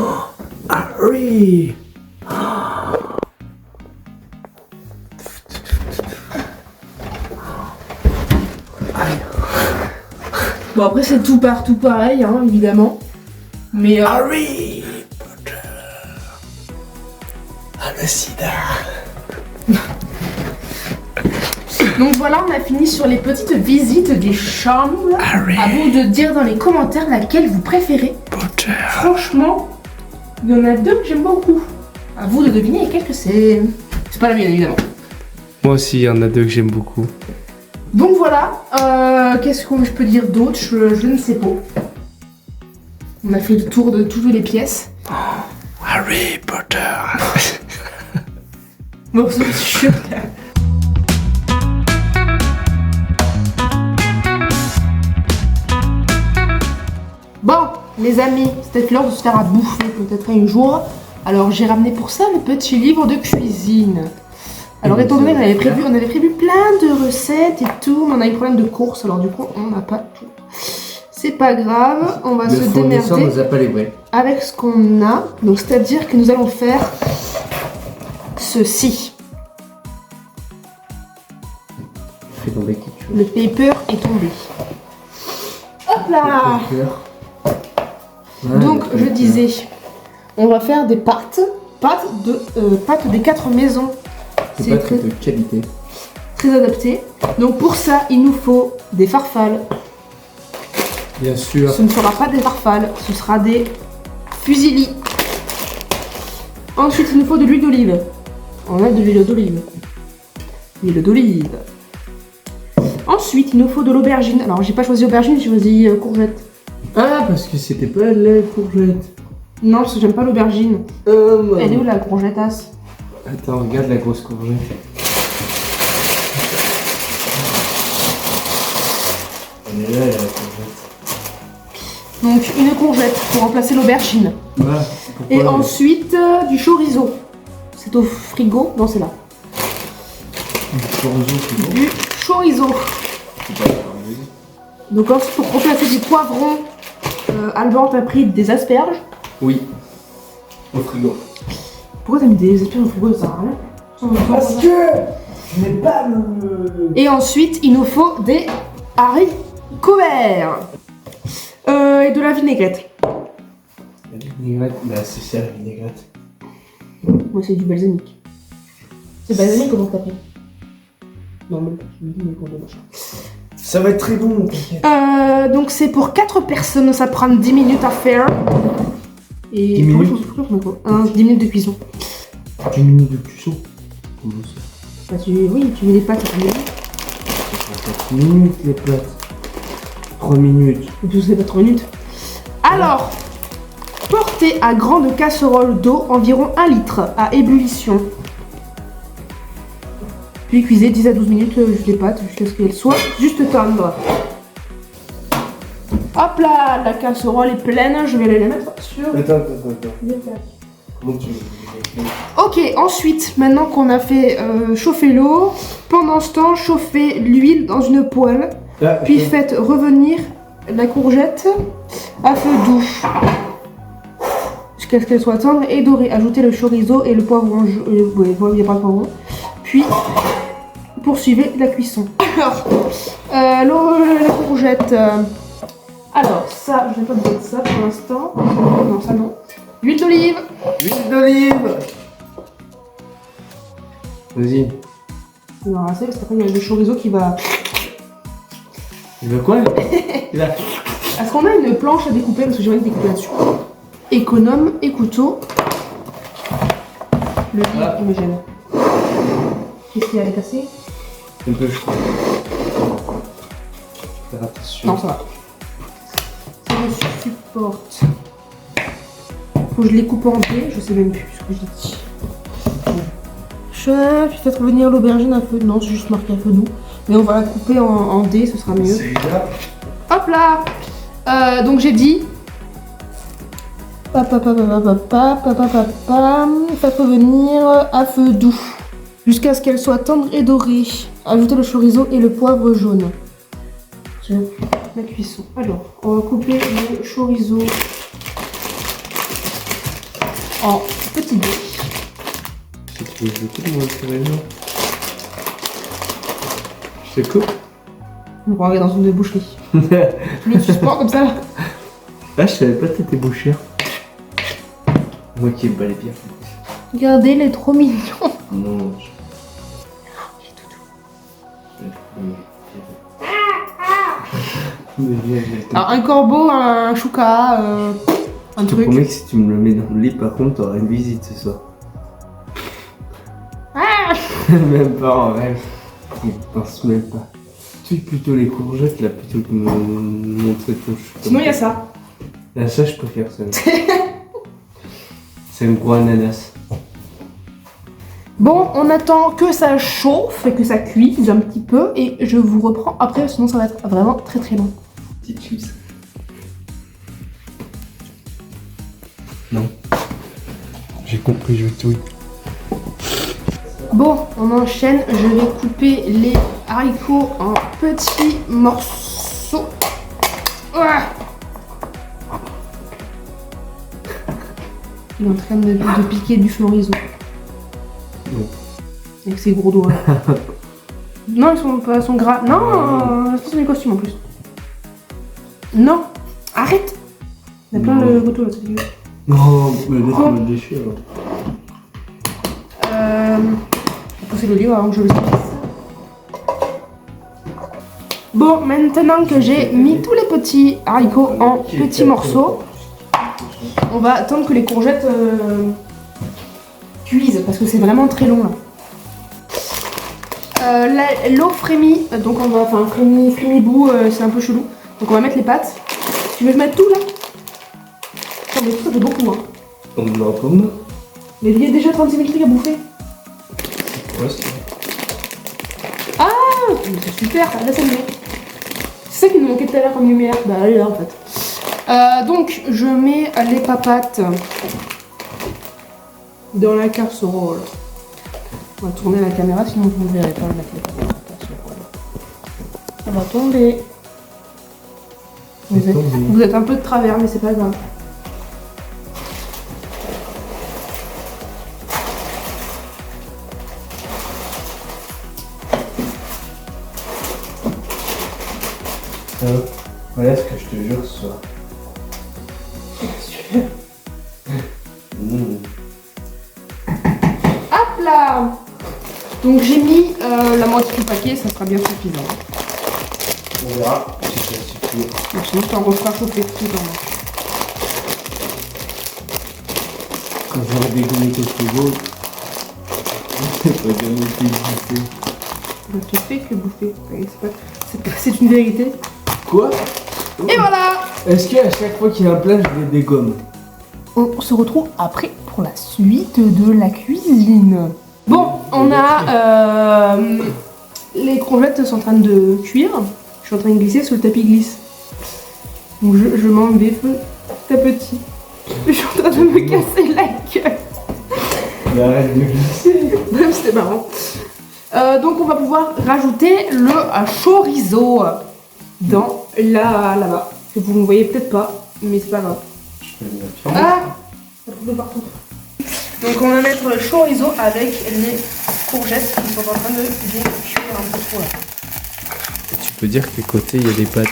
Harry. Bon après c'est tout partout pareil hein, évidemment. Mais Harry Potter. Ah, le sida. donc voilà, on a fini sur les petites visites des chambres. Harry À vous de dire dans les commentaires laquelle vous préférez. Potter. Franchement, il y en a deux que j'aime beaucoup. À vous de deviner lesquelles que c'est. C'est pas la mienne évidemment. Moi aussi, il y en a deux que j'aime beaucoup. Donc voilà, qu'est-ce que je peux dire d'autre, je ne sais pas. On a fait le tour de toutes les pièces. Harry Potter. Bon, c'est chut. Bon, les amis, c'était l'heure de se faire à bouffer peut-être un jour. Alors j'ai ramené pour ça le petit livre de cuisine. Alors étant donné qu'on avait prévu plein de recettes et tout, mais on a eu problème de course, alors du coup on n'a pas tout. C'est pas grave, on va se démerder avec ce qu'on a. Donc c'est-à-dire que nous allons faire ceci. Le paper est tombé. Hop là. Donc je disais, on va faire des pâtes des 4 maisons. C'est très, de qualité. très adapté. Donc pour ça, il nous faut des farfales. Bien sûr. Ce ne sera pas des farfales, ce sera des fusilis. Ensuite, il nous faut de l'huile d'olive. On a de l'huile d'olive. L'huile d'olive. Ensuite, il nous faut de l'aubergine. Alors, j'ai pas choisi aubergine, j'ai choisi courgette. Ah, parce que c'était pas la courgette. Non, parce que j'aime pas l'aubergine. Elle est où la courgettasse? Attends, regarde la grosse courgette. Elle est là, la courgette. Donc, une courgette pour remplacer l'aubergine. Voilà. Et ensuite, du chorizo. C'est au frigo? Non, c'est là. Du chorizo. Donc ensuite, pour remplacer des poivrons, Alban t'a pris des asperges. Oui. Au frigo. Pourquoi t'as mis des asperges au frigo? Ça sert à rien. Parce que je n'ai pas le... Et ensuite, il nous faut des haricots verts. Et de la vinaigrette. La vinaigrette, bah c'est ça la vinaigrette. Moi, c'est du balsamique. C'est balsamique, comment t'as pris? Non, même pas. Je me dis, mais pour de machin. Ça va être très bon, t'inquiète. Donc c'est pour 4 personnes, ça prend 10 minutes à faire. Et 10 minutes. 10 minutes de cuisson. 10 minutes de cuisson. Comment ça? Bah, oui, tu mets les pâtes à 10 minutes. 4 minutes les pâtes. 3 minutes. Et puis c'est pas 3 minutes. Alors, portez à grande casserole d'eau environ 1 litre à ébullition. Puis cuisez 10 à 12 minutes juste les pâtes jusqu'à ce qu'elles soient juste tendres. Hop là, la casserole est pleine, je vais aller les mettre sur Attends. les plaques. Comment tu Ok, ensuite, maintenant qu'on a fait chauffer l'eau, pendant ce temps, chauffez l'huile dans une poêle, puis faites revenir la courgette à feu doux jusqu'à ce qu'elle soit tendre et dorée. Ajoutez le chorizo et le poivron, il n'y a pas de poivron, puis poursuivez la cuisson. Alors, la courgette, alors ça, je vais pas mettre ça pour l'instant, non ça non. L'huile d'olive. Huile d'olive. Vas-y. On va rincer parce qu'après il y a le chorizo qui va... Il veut quoi? Là. Est-ce qu'on a une planche à découper parce que j'ai envie de découper là-dessus? Économe et couteau. Le livre qui me gêne. Qu'est-ce qu'il y a à casser? Un peu, je crois. Faire attention. Non, ça va. Ça me supporte. Faut que je les coupe en dés, je sais même plus ce que j'ai dit. Puis peut-être venir l'aubergine à feu. Non, c'est juste marqué à feu doux. Mais on va la couper en dés, ce sera mieux. Hop là. Donc j'ai dit. Faire revenir à feu doux. Jusqu'à ce qu'elle soit tendre et dorée. Ajouter le chorizo et le poivre jaune. Tiens, la cuisson. Alors, on va couper le chorizo en petits dés. Je te coupe. On va regarder dans une boucherie. Je le suspends comme ça là. Ah, je savais pas que t'étais bouchère. Moi qui aime pas les pierres. Regardez, il est trop mignon. Non. Alors, un corbeau, un chouka, un Je te truc. promets que si tu me le mets dans le lit, par contre, t'auras une visite ce soir. Même pas en rêve. Il pense même pas. Tu plutôt les courgettes là, plutôt que de me montrer ton chou. Sinon, il y a ça. Là, ça, je préfère ça. C'est un gros ananas. Bon, on attend que ça chauffe et que ça cuise un petit peu et je vous reprends après, sinon ça va être vraiment très très long. Petite chips. Non. J'ai compris, je touille. Bon, on enchaîne. Je vais couper les haricots en petits morceaux. Ah, il est en train de piquer du chorizo. Non. Avec ses gros doigts. Non, ils sont pas sont gras. Non, c'est des costumes en plus. Non, arrête. Il y a plein de gâteaux là, c'est dégueu. Non, mais laisse-moi le déchirer. Je vais pousser le livre avant que je le fasse. Bon, maintenant que j'ai mis tous les petits haricots en petits morceaux, on va attendre que les courgettes cuisent parce que c'est vraiment très long là. L'eau frémit, donc on va, enfin frémit-bout, c'est un peu chelou. Donc on va mettre les pâtes. Tu veux mettre tout là? Non mais tout ça fait beaucoup hein. On me l'entend. Mais il y a déjà 36 000 trucs à bouffer. Ouais, c'est Ah, mais c'est super, là c'est mieux. C'est ça qui nous manquait tout à l'heure comme lumière. Bah elle est là en fait. Donc je mets les papates dans la casserole. On va tourner la caméra sinon vous ne verrez pas mettre les papates dans la casserole. Ça va tomber. Vous êtes un peu de travers mais c'est pas grave. Voilà ce que je te jure ce soir. Hop là. Donc j'ai mis la moitié du paquet, ça sera bien suffisant. On verra si ça suffit. Donc, sinon ça refera chauffer tout dans le. Quand j'aurai dégommé ton frigo, c'est pas bien été bouffer. Je te fais que bouffer. C'est une vérité. Quoi? Et voilà. Est-ce qu'à chaque fois qu'il y a un plat, je les dégomme? On se retrouve après pour la suite de la cuisine. Bon, on a les courgettes sont en train de cuire. Je suis en train de glisser sur le tapis glisse. Donc je m'en vais petit à petit. Je suis en train de me casser la gueule. Mais arrête de glisser. Bref, c'était marrant. Donc on va pouvoir rajouter le chorizo dans là-bas. Que vous ne voyez peut-être pas, mais c'est pas grave. Je peux le mettre. Ah, ça trouve de partout. Donc on va mettre le chorizo avec les courgettes qui sont en train de cuire un peu trop là. Tu peux dire qu'à côté, il y a des pâtes.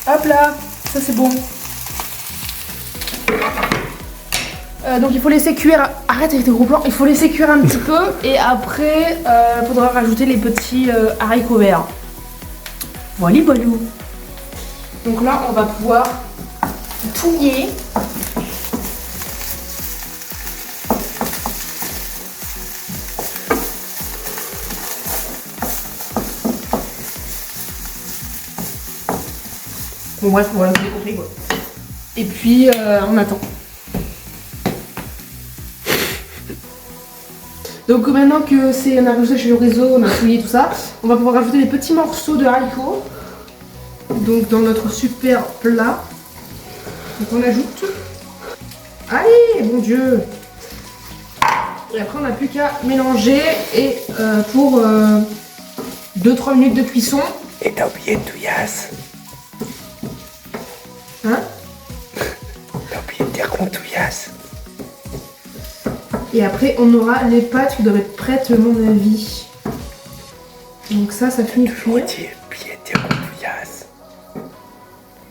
Hop là, ça c'est bon. Donc il faut laisser cuire, arrête avec tes gros plans, il faut laisser cuire un petit peu et après il faudra rajouter les petits haricots verts. Voilà, voilou. Donc là on va pouvoir touiller. Bon bref, voilà, vous avez compris quoi. Et puis on attend. Donc maintenant que on a rajouté chez le réseau, on a fouillé tout ça, on va pouvoir rajouter les petits morceaux de haricot. Donc dans notre super plat. Donc on ajoute. Allez, bon Dieu. Et après on n'a plus qu'à mélanger et pour 2-3 minutes de cuisson. Et t'as oublié de touillasse. Hein? T'as oublié de dire qu'on touillasse. Et après on aura les pâtes qui doivent être prêtes à mon avis. Donc ça finit de cuire. T'as oublié de dire qu'on touillasse.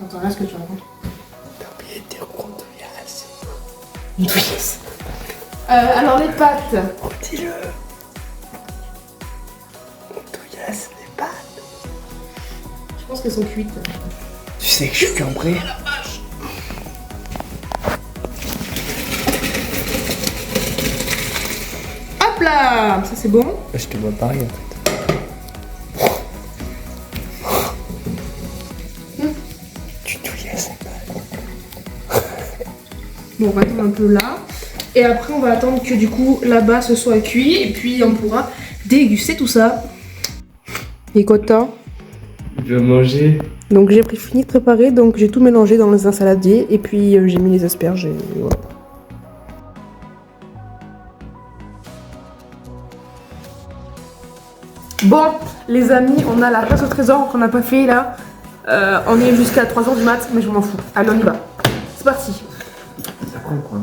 Attends, là ce que tu racontes. T'as oublié de dire qu'on touillasse. Yes. Alors les pâtes. Oh, dis-le. On touillasse les pâtes. Je pense qu'elles sont cuites. Tu sais que je suis cambré. Hop là, ça c'est bon. Je te vois pareil en fait. Tu touillasse les pâtes. Bon, on va attendre un peu là. Et après, on va attendre que du coup là-bas ce soit cuit. Et puis on pourra déguster tout ça. Et quoi de temps? Je vais manger. Donc j'ai fini de préparer. Donc j'ai tout mélangé dans un saladier. Et puis j'ai mis les asperges. Et voilà. Bon, les amis, on a la place au trésor qu'on n'a pas fait là. On est jusqu'à 3h du mat, mais je m'en fous. Allez, on y va. C'est parti. Ça prend quoi?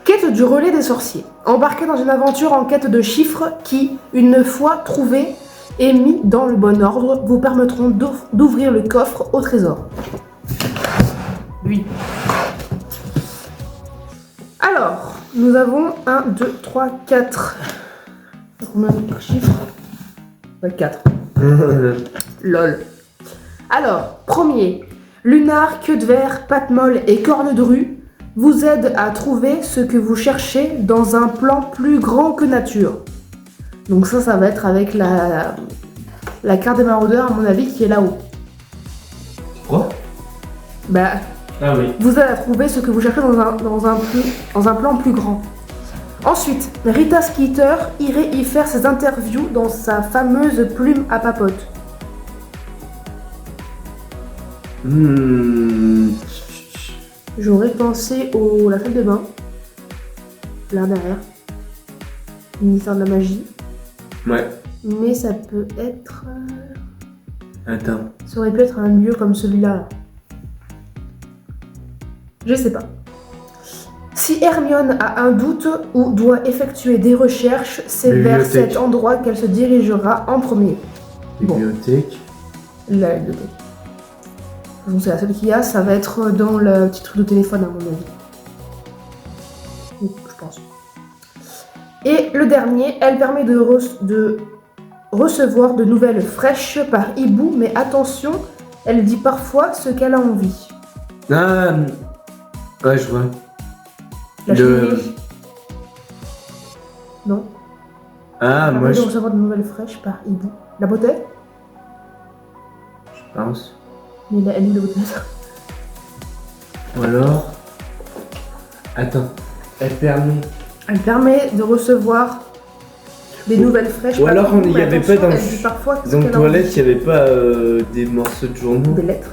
Quête du relais des sorciers. Embarquez dans une aventure en quête de chiffres qui, une fois trouvés et mis dans le bon ordre, vous permettront d'ouvrir le coffre au trésor. Oui. Alors, nous avons 1, 2, 3, 4. Combien de chiffres? 4. Lol. Alors, premier. Lunar, queue de verre, patte molle et corne de rue vous aide à trouver ce que vous cherchez dans un plan plus grand que nature. Donc ça va être avec la carte des maraudeurs, à mon avis, qui est là-haut. Quoi? Bah, Ah oui. vous aide à trouver ce que vous cherchez dans un plan plus grand. Ensuite, Rita Skeeter irait y faire ses interviews dans sa fameuse plume à papote. J'aurais pensé la salle de bain, là derrière, ministère de la magie, Ouais. mais ça peut être... Attends. Ça aurait pu être un lieu comme celui-là. Là. Je sais pas. Si Hermione a un doute ou doit effectuer des recherches, c'est vers Bibliothèque. cet endroit qu'elle se dirigera en premier. Bon. Bibliothèque. La bibliothèque. Donc c'est la seule qu'il y a, ça va être dans le petit truc de téléphone à mon avis. Oui, je pense. Et le dernier, elle permet de recevoir de nouvelles fraîches par hibou, mais attention, elle dit parfois ce qu'elle a envie. Ah. Ouais, je vois. La cheminée. Non. Ah, Elle moi permet je de recevoir de nouvelles fraîches par hibou. La bouteille? pense. Mais elle est où la bouteille? Ou alors. Attends. Elle permet. Elle permet de recevoir des nouvelles fraîches. Ou par alors, hibou, il y mais avait pas attention, dans- elle dit parfois ce Dans qu'elle les a toilettes, envie. il n'y avait pas des morceaux de journaux. Des lettres.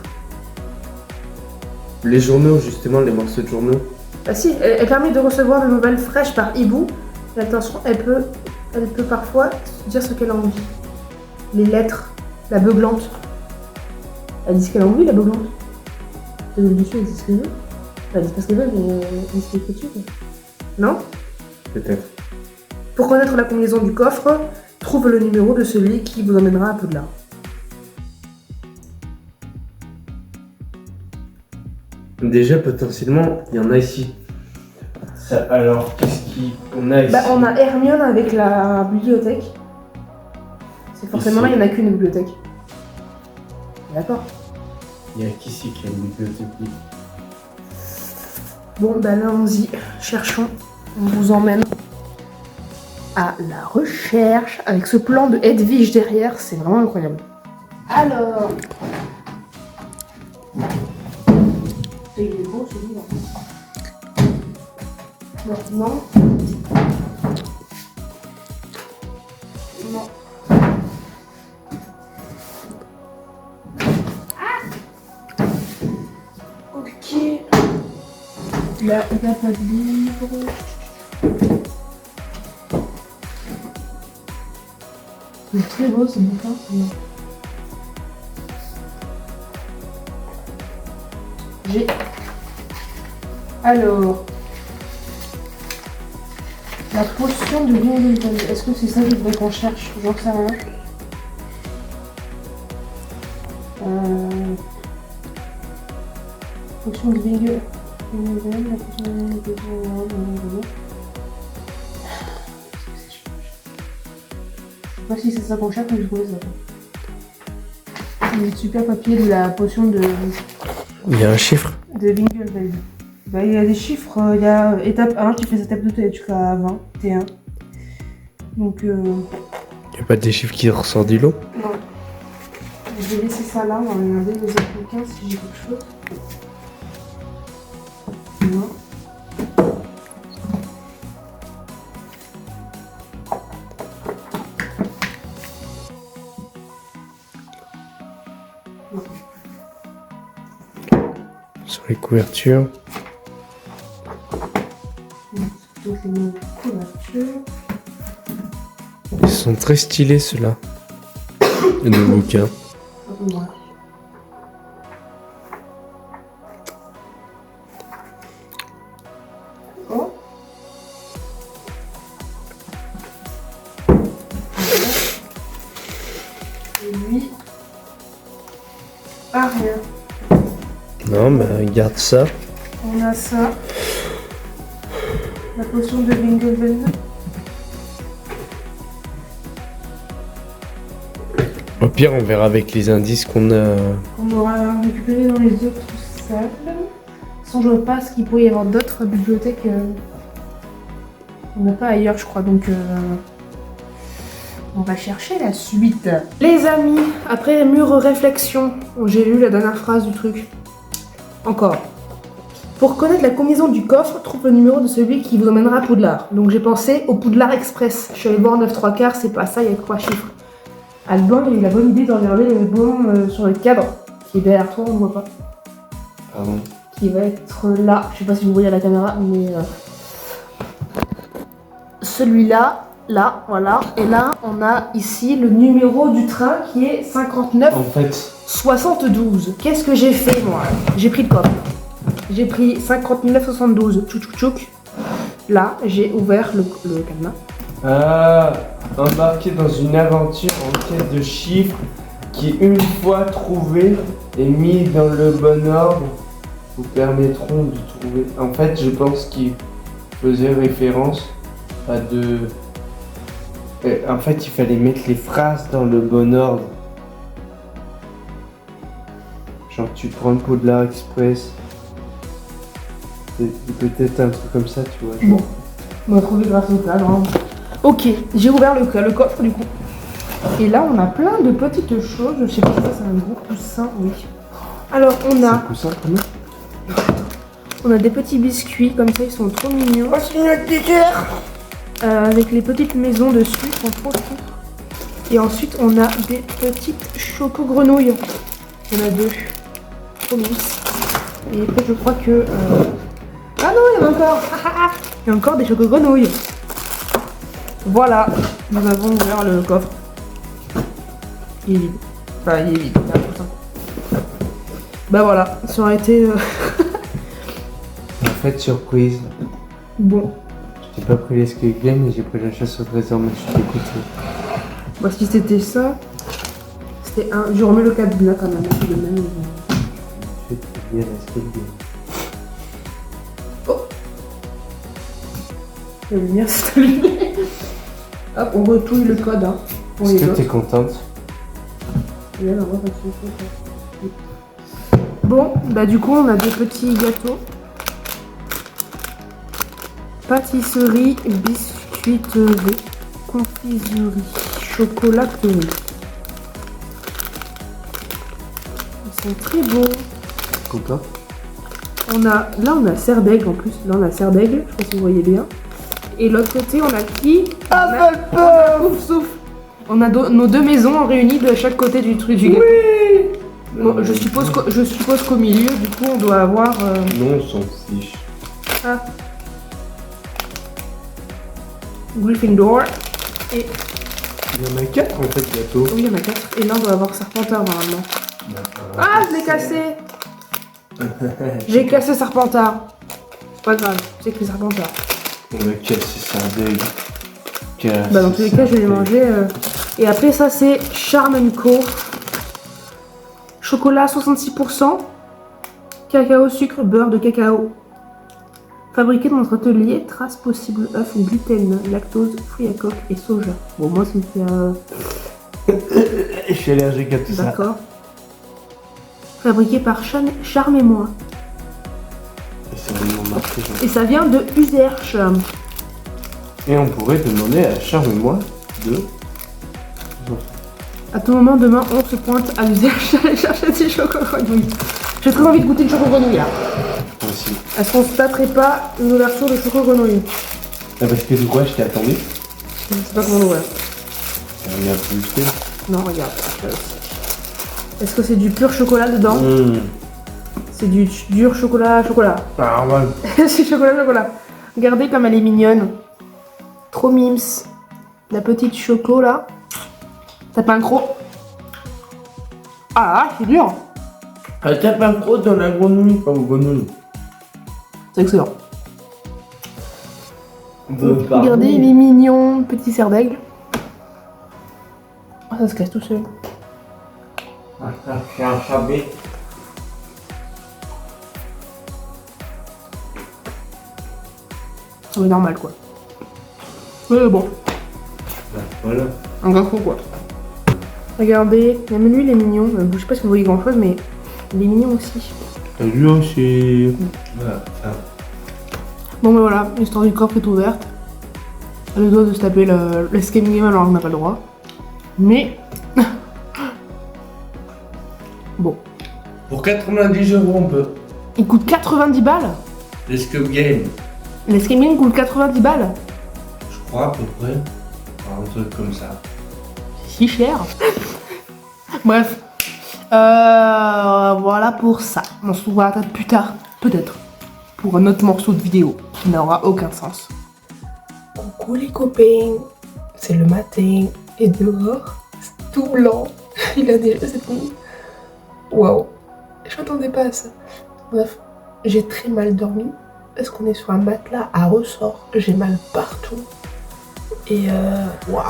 Les journaux, justement, les morceaux de journaux. Ah si, elle permet de recevoir de nouvelles fraîches par hibou. Et attention, elle peut parfois dire ce qu'elle a envie. Les lettres, la beuglante. Elle dit ce qu'elle a envie, la beuglante. Le dessus, elle dit ce qu'elle veut. Elle dit pas ce qu'elle veut, mais elle dit ce qu'elle veut dessus. Quoi. Non? Peut-être. Pour connaître la combinaison du coffre, trouve le numéro de celui qui vous emmènera à Poudlard. Déjà, potentiellement, il y en a ici. Ça, alors, qu'est-ce qu'on a ici? Bah, on a Hermione avec la bibliothèque. C'est forcément là, il n'y en a qu'une bibliothèque. D'accord. Il y a qu'ici qui a une bibliothèque. Bon, bah là, allons-y. Cherchons. On vous emmène à la recherche avec ce plan de Hedwige derrière. C'est vraiment incroyable. Alors. Il est beau celui-là. Maintenant. Là, il n'y a pas de livre. C'est très beau ce bouquin. J'ai. Alors. La potion de Wimbledon. Est-ce que c'est ça qu'il faudrait qu'on cherche? J'en sais rien. Potion de Wimbledon. La potion de Wimbledon. Je sais pas si c'est ça qu'on cherche, mais je trouvais ça. Le super papier de la potion de. Il y a un chiffre. De Winkelfeld. Bah, il y a des chiffres, il y a étape 1 qui fait étape 2 jusqu'à 20, T1. Donc Il n'y a pas des chiffres qui ressortent du lot? non. Je vais laisser ça là, on va regarder les autres bouquins si j'ai quelque chose. Non. Sur les couvertures. Donc les mêmes couvertures. Ils sont très stylés ceux-là. Nos bouquins. Ouais. Oh. Et lui. Ah rien. Non, mais regarde ça. On a ça. La potion de Winkelfeld. Au pire, on verra avec les indices qu'on a. On aura récupéré dans les autres salles. Sans je vois pas ce qu'il pourrait y avoir d'autres bibliothèques. On n'a pas ailleurs, je crois, donc on va chercher la suite. Les amis, après mûre réflexion, j'ai lu la dernière phrase du truc. Encore. Pour connaître la combinaison du coffre, trouve le numéro de celui qui vous emmènera à Poudlard. Donc j'ai pensé au Poudlard Express. Je suis allée voir 9-3/4, c'est pas ça, il y a 3 chiffres. Alban a eu la bonne idée de regarder le bon sur le cadre qui est derrière toi, on ne voit pas. Pardon. Qui va être là. Je sais pas si vous voyez à la caméra, mais celui-là, là, voilà. Et là, on a ici le numéro du train qui est 59 En fait, 72. Qu'est-ce que j'ai fait moi? J'ai pris le coffre. J'ai pris 59 72. Tchouk tchouk tchouk. Là, j'ai ouvert le cadenas. Embarqué dans une aventure en quête de chiffres qui, une fois trouvés et mis dans le bon ordre, vous permettront de trouver. En fait, je pense qu'il faisait référence à de. En fait, il fallait mettre les phrases dans le bon ordre. Genre, tu prends le Poudlard Express. Peut-être un truc comme ça, tu vois. Bon, on va trouver grâce au cadre. Hein. Ok, j'ai ouvert le coffre du coup. Et là, on a plein de petites choses. Je sais pas si ça, c'est un gros coussin, oui. Alors, on C'est un a. coussin, comment? On a des petits biscuits, comme ça, ils sont trop mignons. Avec les petites maisons dessus, ils sont trop chou. Et ensuite, on a des petites choco-grenouilles. Il y en a 2. Trop mignons. Et après, je crois que... Ah non, il y en a encore. Il y a encore des choco-grenouilles. Voilà, nous avons ouvert le coffre. Il est vide. Enfin, il est vide. Il y a un coussin. Bah voilà, ça aurait été... En fait, surprise. Bon. J'ai pas pris l'escape game, mais j'ai pris la chasse au trésor, mais je suis dégoûté. Bah si c'était ça, c'était un... Je remets le cadenas quand même, c'est le même. Je vais te dire l'escape game. Oh. La lumière s'est allumée. Hop, on retouille le code, hein. Pour Est-ce les que autres. t'es contente? Et là, on va passer. Bon, bah du coup, on a des petits gâteaux. Pâtisserie, biscuiterie, confiserie, chocolaterie. Ils sont très beaux. Content? Là, on a serre d'aigle en plus. Là, on a serre d'aigle, je sais pas si vous voyez bien. Et l'autre côté, on a qui? Ouf, souffle. On a nos deux maisons réunies de chaque côté du truc du gâteau. Oui! Bon, je suppose qu'au milieu, du coup, on doit avoir. Non, on s'en fiche. Ah. Gryffindor. Et Il y en a 4 en fait bientôt. oui, il y en a 4. Et là, on doit avoir Serpentard normalement. Ah, je l'ai cassé. J'ai cassé Serpentard. C'est pas grave, c'est que Serpentard. On a cassé Sardaigle. Bah, dans tous les cas, je vais les manger. Et après, ça, c'est Charm & Co. Chocolat 66%. Cacao, sucre, beurre de cacao. Fabriqué dans notre atelier, traces possibles, œufs, gluten, lactose, fruits à coque et soja. Bon, moi, c'était Je suis allergique à tout ça. d'accord. Fabriqué par Charme et moi. Et c'est vraiment marqué. genre. Et ça vient de Userche. Et on pourrait demander à Charles et moi de. À tout moment, demain, on se pointe à Userche aller chercher du chocolat grenouille. J'ai très envie de goûter le chocolat grenouille là. Moi aussi. Est-ce qu'on se tâterait pas une ouverture de chocolat grenouille? Ah, parce que de quoi je t'ai attendu. Je sais pas comment l'ouvrir. Il y a plus de. Non, regarde. Est-ce que c'est du pur chocolat dedans? C'est du dur chocolat. Ah ouais. C'est chocolat. Regardez comme elle est mignonne. Trop mims. La petite choco là. T'as pas un croc? Ah, c'est dur. Elle tape un croc dans la grenouille, pas aux grenouilles. C'est excellent. Regardez, il est mignon, petit cerf d'aigle. Ah, ça se casse tout seul. C'est un chabet. C'est normal quoi. Bon, Voilà. un gros coup quoi. Regardez, même lui il est mignon. Je sais pas si vous voyez grand chose, mais il est mignon aussi. Et lui aussi. Voilà. Bon, ben voilà, l'histoire du coffre est ouverte. Elle a le droit de se taper l'escape game alors qu'on n'a pas le droit. Mais. Bon. Pour 90 €, on peut. Il coûte 90 balles. L'escape game. L'escape game coûte 90 balles. Je crois à peu près. Un truc comme ça. C'est si cher. Bref. Voilà pour ça. On se revoit plus tard, peut-être, pour un autre morceau de vidéo qui n'aura aucun sens. Coucou les copains, c'est le matin et dehors, c'est tout blanc. Il a déjà cette nuit. Waouh, je m'attendais pas à ça. Bref, j'ai très mal dormi parce qu'on est sur un matelas à ressort. J'ai mal partout. Et waouh.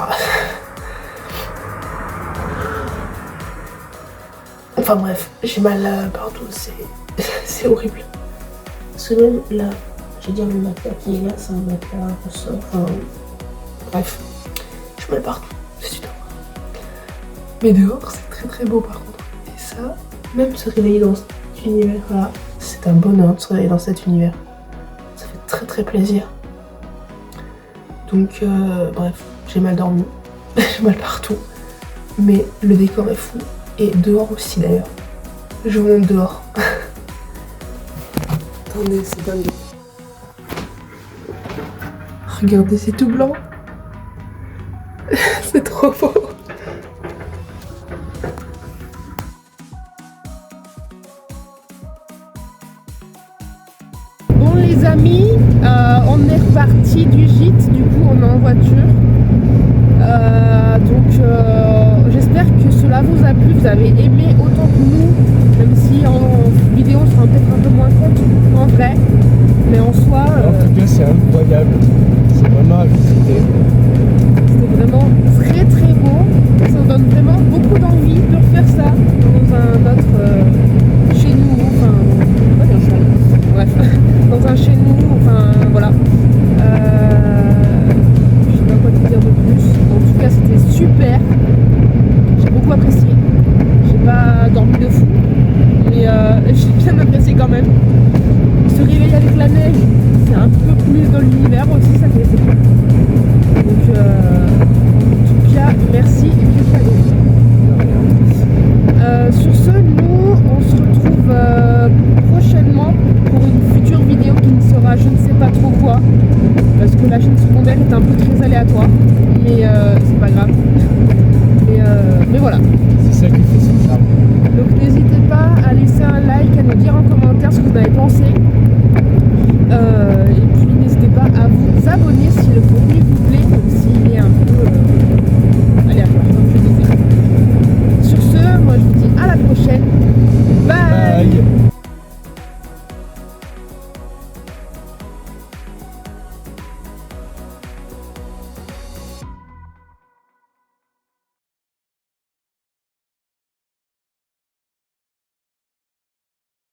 Enfin bref, j'ai mal partout, c'est horrible. Parce que même là, j'ai dit le matelas qui est là, c'est un matelas à ressort. Enfin, bref, j'ai mal partout, c'est super. Mais dehors, c'est très très beau par contre. Et ça, même se réveiller dans cet univers-là, c'est un bonheur de se réveiller dans cet univers. Ça fait très très plaisir. Donc bref, j'ai mal dormi, j'ai mal partout. Mais le décor est fou. Et dehors aussi d'ailleurs. Je vous montre dehors. Attendez, c'est dingue. Regardez, c'est tout blanc. C'est trop beau. Bon les amis, on est reparti du gîte. Du coup, on est en voiture. J'espère que cela vous a plu, vous avez aimé autant que nous, même si en vidéo on sera peut-être un peu moins courte en vrai, mais en soi... En tout cas, c'est incroyable. C'est vraiment à visiter. C'était vraiment très très beau. Ça nous donne vraiment beaucoup d'envie de refaire ça dans un autre chez nous, enfin... pas bien chez nous. Bref, dans un chez nous, enfin voilà. Je sais pas quoi te dire de plus. En tout cas, c'était super. J'ai beaucoup apprécié. J'ai pas dormi de fou, mais j'ai bien apprécié quand même. Se réveiller avec la neige, c'est un peu plus dans l'univers aussi, ça fait cool. Donc, en tout cas, merci et vieux cadeau. Sur ce, nous, on se retrouve prochainement pour une future vidéo qui ne sera je ne sais pas trop quoi, parce que la chaîne secondaire est un peu très aléatoire, mais c'est pas grave. Mais voilà. C'est ça qui fait ça. Donc n'hésitez pas à laisser un like, à nous dire en commentaire ce que vous en avez pensé.